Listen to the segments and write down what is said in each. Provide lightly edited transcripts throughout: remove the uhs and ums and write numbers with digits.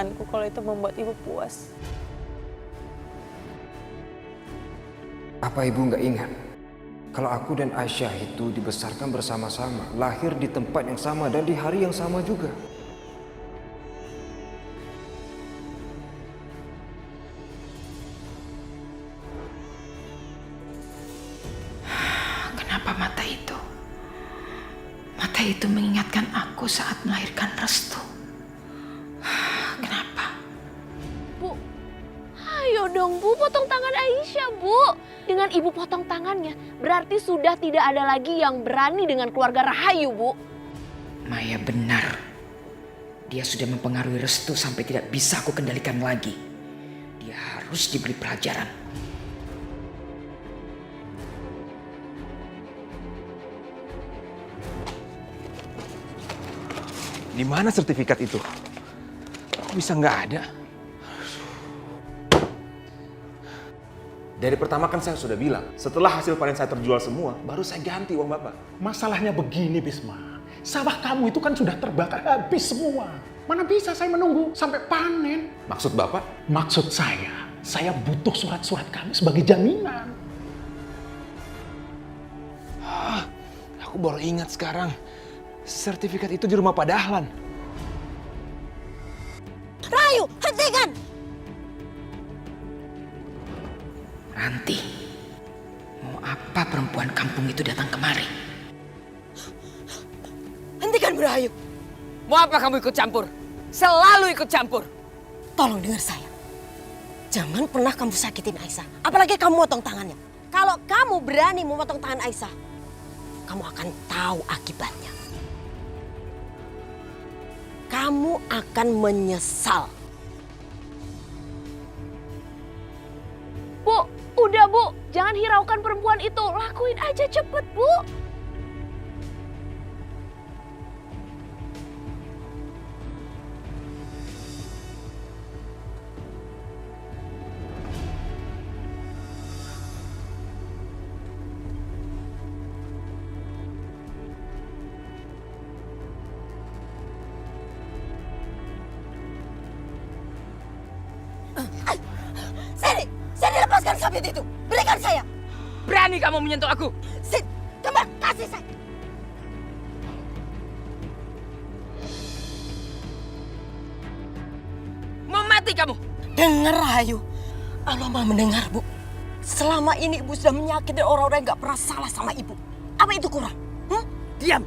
tanganku kalau itu membuat ibu puas. Apa ibu nggak ingat? Kalau aku dan Aisyah itu dibesarkan bersama-sama, lahir di tempat yang sama dan di hari yang sama juga. Kenapa mata itu? Mata itu mengingatkan aku saat melahirkan Restu. Kenapa? Bu, ayo dong Bu, potong tangan Aisyah Bu. Dengan ibu potong tangannya, berarti sudah tidak ada lagi yang berani dengan keluarga Rahayu Bu. Maya benar. Dia sudah mempengaruhi Restu sampai tidak bisa aku kendalikan lagi. Dia harus diberi pelajaran. Di mana sertifikat itu? Kok bisa nggak ada? Dari pertama kan saya sudah bilang, setelah hasil panen saya terjual semua, baru saya ganti uang Bapak. Masalahnya begini, Bisma. Sawah kamu itu kan sudah terbakar habis semua. Mana bisa saya menunggu sampai panen? Maksud Bapak? Maksud saya butuh surat-surat kamu sebagai jaminan. Aku baru ingat sekarang. Sertifikat itu di rumah Pak Dahlan. Rahayu, hentikan! Ranti, mau apa perempuan kampung itu datang kemari? Hentikan Rahayu. Mau apa kamu ikut campur? Selalu ikut campur. Tolong dengar saya. Jangan pernah kamu sakitin Aisyah. Apalagi kamu motong tangannya. Kalau kamu berani memotong tangan Aisyah, kamu akan tahu akibatnya. Kamu akan menyesal. Bu, udah Bu, jangan hiraukan perempuan itu. Lakuin aja cepet Bu. Sini lepaskan sabit itu. Berikan saya. Berani kamu menyentuh aku? Sini, coba kasih saya. Mau mati kamu? Dengar Rahayu. Allah mau mendengar Bu. Selama ini Ibu sudah menyakiti orang-orang yang gak pernah salah sama Ibu. Apa itu kurang? Diam.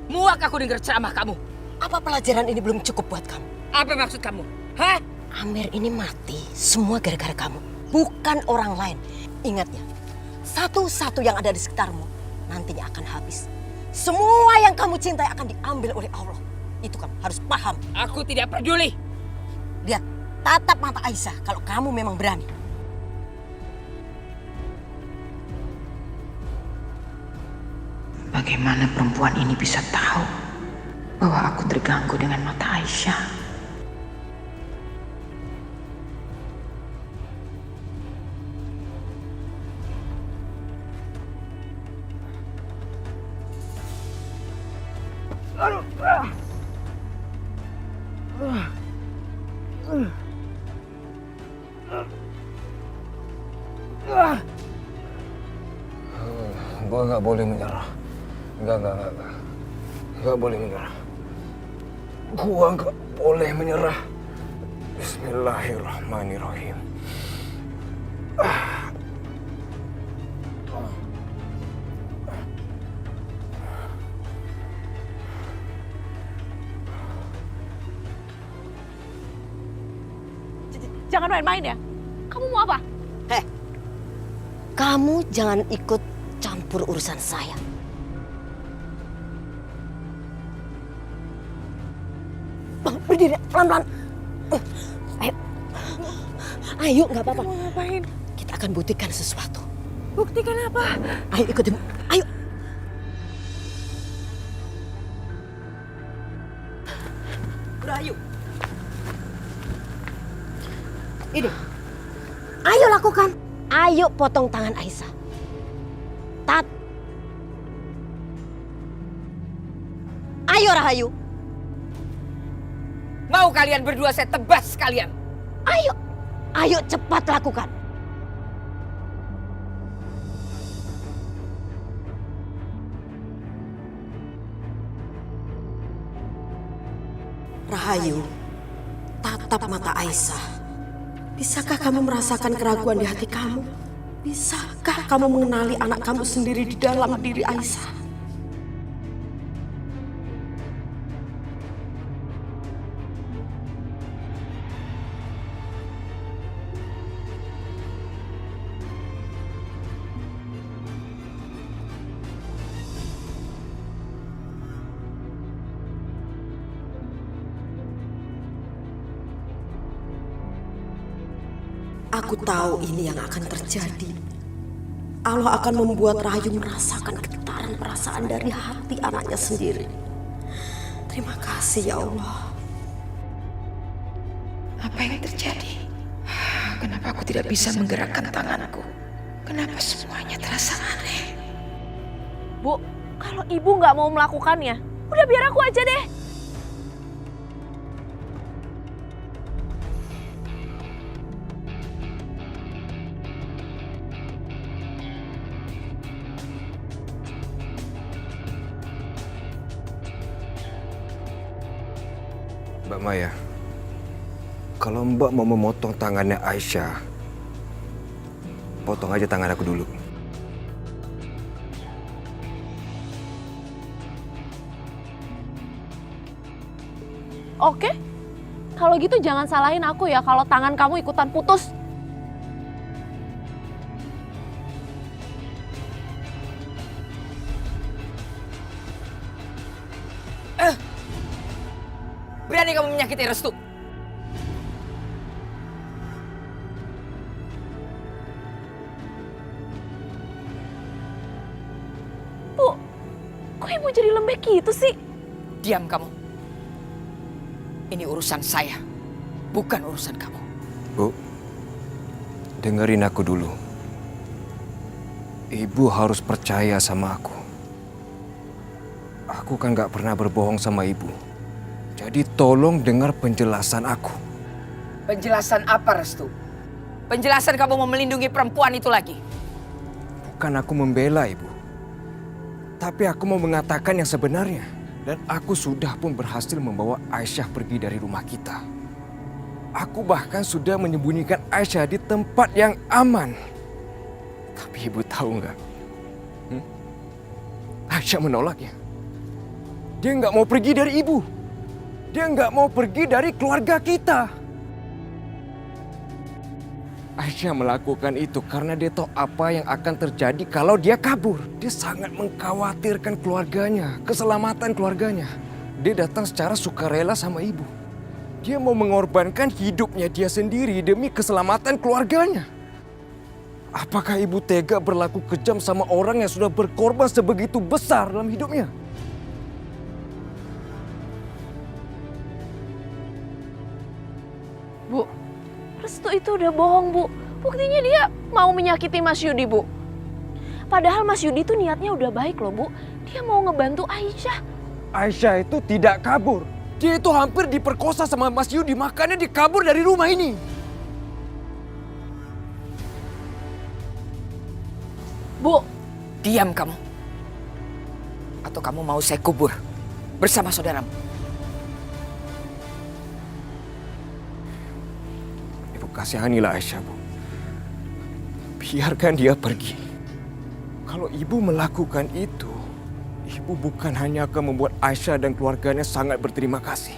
Muak aku dengar ceramah kamu. Apa pelajaran ini belum cukup buat kamu? Apa maksud kamu? Hah? Amir ini mati semua gara-gara kamu. Bukan orang lain. Ingat ya, satu-satu yang ada di sekitarmu nantinya akan habis. Semua yang kamu cintai akan diambil oleh Allah. Itu kamu harus paham. Aku tidak peduli. Lihat, tatap mata Aisyah kalau kamu memang berani. Bagaimana perempuan ini bisa tahu bahwa aku terganggu dengan mata Aisyah? Gua nggak boleh menyerah. Enggak. Nggak boleh menyerah. Gua nggak boleh menyerah. Bismillahirrahmanirrahim. Jangan main-main ya. Kamu mau apa? Kamu jangan ikut campur urusan saya. Berdiri, pelan-pelan. Ayo. Ayo, nggak apa-apa. Mau ngapain? Kita akan buktikan sesuatu. Buktikan apa? Ayo ikutin. Ayo. Rahayu. Ini. Ayo lakukan. Ayo potong tangan Aisyah. Ayo Rahayu. Mau kalian berdua saya tebas kalian. Ayo, ayo cepat lakukan. Rahayu, tatap mata Aisyah. Bisakah kamu merasakan keraguan di hati kamu? Bisakah kamu mengenali anak kamu sendiri di dalam diri Aisyah? Aku tahu ini yang akan terjadi. Allah akan membuat Rahayu merasakan getaran perasaan dari hati anaknya sendiri. Terima kasih ya Allah. Apa yang terjadi? Kenapa aku tidak bisa menggerakkan tanganku? Kenapa semuanya terasa aneh? Bu, kalau ibu nggak mau melakukannya, udah biar aku aja deh. Mbak Maya, kalau Mbak mau memotong tangannya Aisyah, potong aja tangan aku dulu. Oke, kalau gitu jangan salahin aku ya kalau tangan kamu ikutan putus. Berani kamu menyakiti Restu? Bu, kok ibu jadi lembek gitu sih? Diam kamu. Ini urusan saya, bukan urusan kamu. Bu, dengerin aku dulu. Ibu harus percaya sama aku. Aku kan gak pernah berbohong sama ibu. Jadi tolong dengar penjelasan aku. Penjelasan apa, Restu? Penjelasan kamu mau melindungi perempuan itu lagi? Bukan aku membela ibu. Tapi aku mau mengatakan yang sebenarnya. Dan aku sudah pun berhasil membawa Aisyah pergi dari rumah kita. Aku bahkan sudah menyembunyikan Aisyah di tempat yang aman. Tapi ibu tahu nggak? Aisyah menolaknya. Dia nggak mau pergi dari ibu. Dia nggak mau pergi dari keluarga kita. Aisyah melakukan itu karena dia tahu apa yang akan terjadi kalau dia kabur. Dia sangat mengkhawatirkan keluarganya, keselamatan keluarganya. Dia datang secara sukarela sama ibu. Dia mau mengorbankan hidupnya dia sendiri demi keselamatan keluarganya. Apakah ibu tega berlaku kejam sama orang yang sudah berkorban sebegitu besar dalam hidupnya? Bu, Restu itu udah bohong, Bu. Buktinya dia mau menyakiti Mas Yudi, Bu. Padahal Mas Yudi itu niatnya udah baik loh, Bu. Dia mau ngebantu Aisyah. Aisyah itu tidak kabur. Dia itu hampir diperkosa sama Mas Yudi, makanya dia kabur dari rumah ini. Bu, Diam kamu. Atau kamu mau saya kubur bersama saudaramu? Ibu kasihanilah Aisyah, Bu. Biarkan dia pergi. Kalau ibu melakukan itu, ibu bukan hanya akan membuat Aisyah dan keluarganya sangat berterima kasih.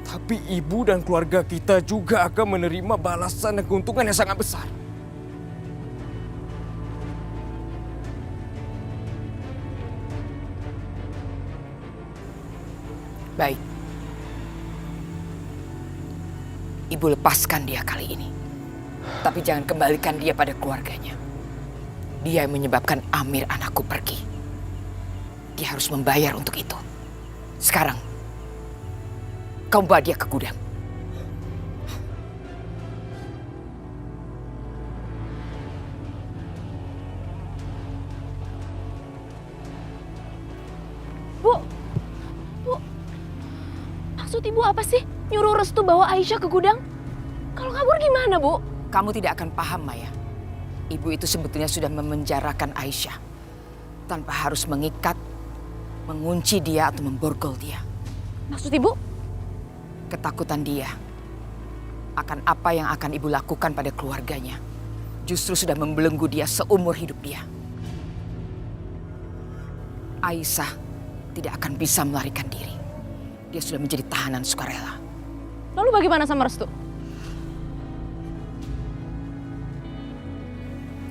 Tapi ibu dan keluarga kita juga akan menerima balasan dan keuntungan yang sangat besar. Baik. Ibu lepaskan dia kali ini. Tapi jangan kembalikan dia pada keluarganya. Dia yang menyebabkan Amir anakku pergi. Dia harus membayar untuk itu. Sekarang, kau bawa dia ke gudang. Bu, ibu apa sih? Nyuruh Restu bawa Aisyah ke gudang? Kalau kabur gimana, Bu? Kamu tidak akan paham, Maya. Ibu itu sebetulnya sudah memenjarakan Aisyah tanpa harus mengikat, mengunci dia atau memborgol dia. Maksud ibu? Ketakutan dia akan apa yang akan ibu lakukan pada keluarganya justru sudah membelenggu dia seumur hidup dia. Aisyah tidak akan bisa melarikan diri. Dia sudah menjadi tahanan sukarela. Lalu bagaimana sama Restu?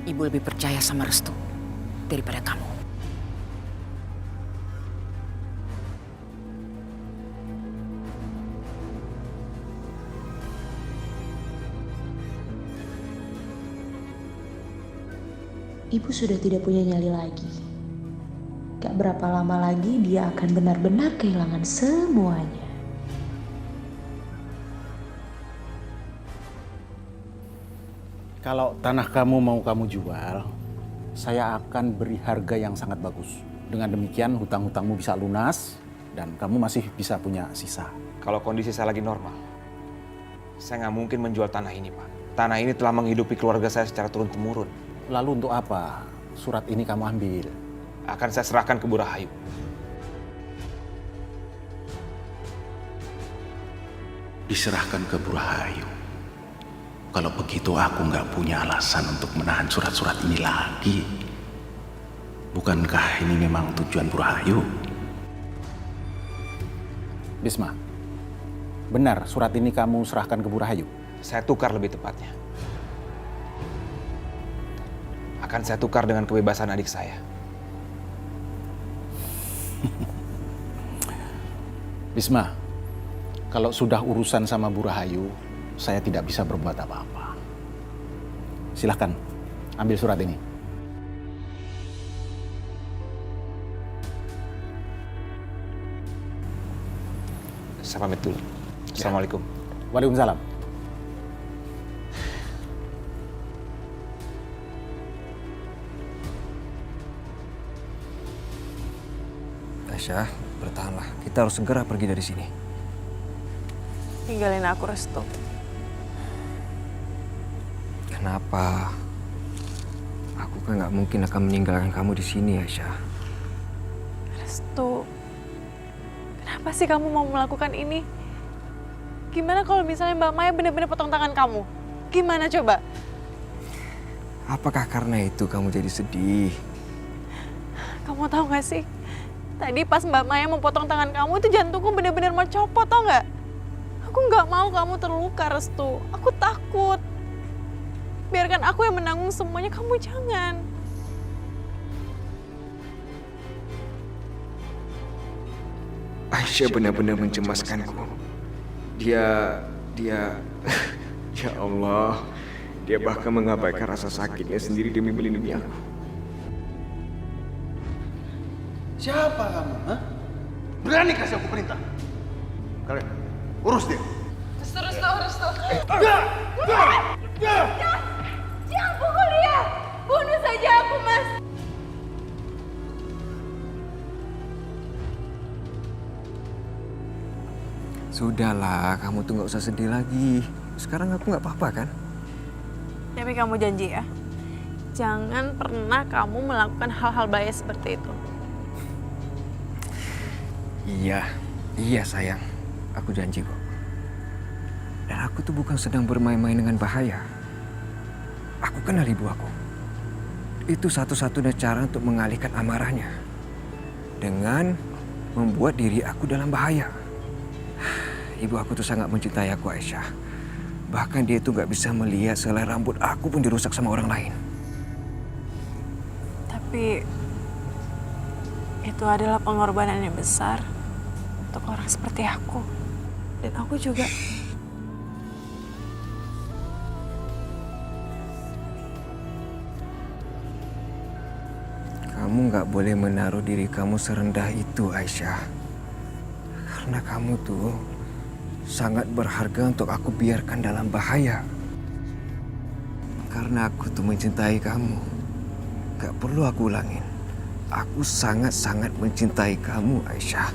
Ibu lebih percaya sama Restu daripada kamu. Ibu sudah tidak punya nyali lagi. Gak berapa lama lagi dia akan benar-benar kehilangan semuanya. Kalau tanah kamu mau kamu jual, saya akan beri harga yang sangat bagus. Dengan demikian hutang-hutangmu bisa lunas dan kamu masih bisa punya sisa. Kalau kondisi saya lagi normal, saya nggak mungkin menjual tanah ini, Pak. Tanah ini telah menghidupi keluarga saya secara turun-temurun. Lalu untuk apa surat ini kamu ambil? Akan saya serahkan ke Bu Rahayu. Diserahkan ke Bu Rahayu. Kalau begitu aku nggak punya alasan untuk menahan surat-surat ini lagi. Bukankah ini memang tujuan Bu Rahayu? Bisma, benar surat ini kamu serahkan ke Bu Rahayu? Saya tukar lebih tepatnya. Akan saya tukar dengan kebebasan adik saya. Bisma, kalau sudah urusan sama Bu Rahayu, saya tidak bisa berbuat apa-apa. Silahkan, ambil surat ini. Saya pamit dulu. Assalamualaikum. Waalaikumsalam. Aisyah, bertahanlah. Kita harus segera pergi dari sini. Tinggalin aku, Restu. Kenapa? Aku kan nggak mungkin akan meninggalkan kamu di sini, Aisyah. Restu, kenapa sih kamu mau melakukan ini? Gimana kalau misalnya Mbak Maya benar-benar potong tangan kamu? Gimana coba? Apakah karena itu kamu jadi sedih? Kamu tahu gak sih? Tadi pas Mbak Maya mau potong tangan kamu itu jantungku benar-benar mau copot, tau gak? Aku nggak mau kamu terluka, Restu. Aku takut. Biarkan aku yang menanggung semuanya, kamu jangan. Aisyah benar-benar mencemaskanku. Dia, ya Allah, dia bahkan mengabaikan rasa sakitnya sendiri demi melindungi aku. Siapa kamu? Hah? Berani kasih aku perintah? Kalian, urus dia. Jangan pukul dia! Bunuh saja aku, Mas! Sudahlah, kamu tuh nggak usah sedih lagi. Sekarang aku nggak apa-apa kan? Tapi kamu janji ya, jangan pernah kamu melakukan hal-hal bahaya seperti itu. Iya sayang. Aku janji kok. Dan aku tuh bukan sedang bermain-main dengan bahaya. Aku kenal ibu aku. Itu satu-satunya cara untuk mengalihkan amarahnya. Dengan membuat diri aku dalam bahaya. Ibu aku tuh sangat mencintai aku, Aisyah. Bahkan dia tuh gak bisa melihat selai rambut aku pun dirusak sama orang lain. Tapi itu adalah pengorbanan yang besar untuk orang seperti aku. Dan aku juga. Kamu gak boleh menaruh diri kamu serendah itu, Aisyah. Karena kamu tuh sangat berharga untuk aku biarkan dalam bahaya. Karena aku tuh mencintai kamu. Gak perlu aku ulangin. Aku sangat-sangat mencintai kamu, Aisyah.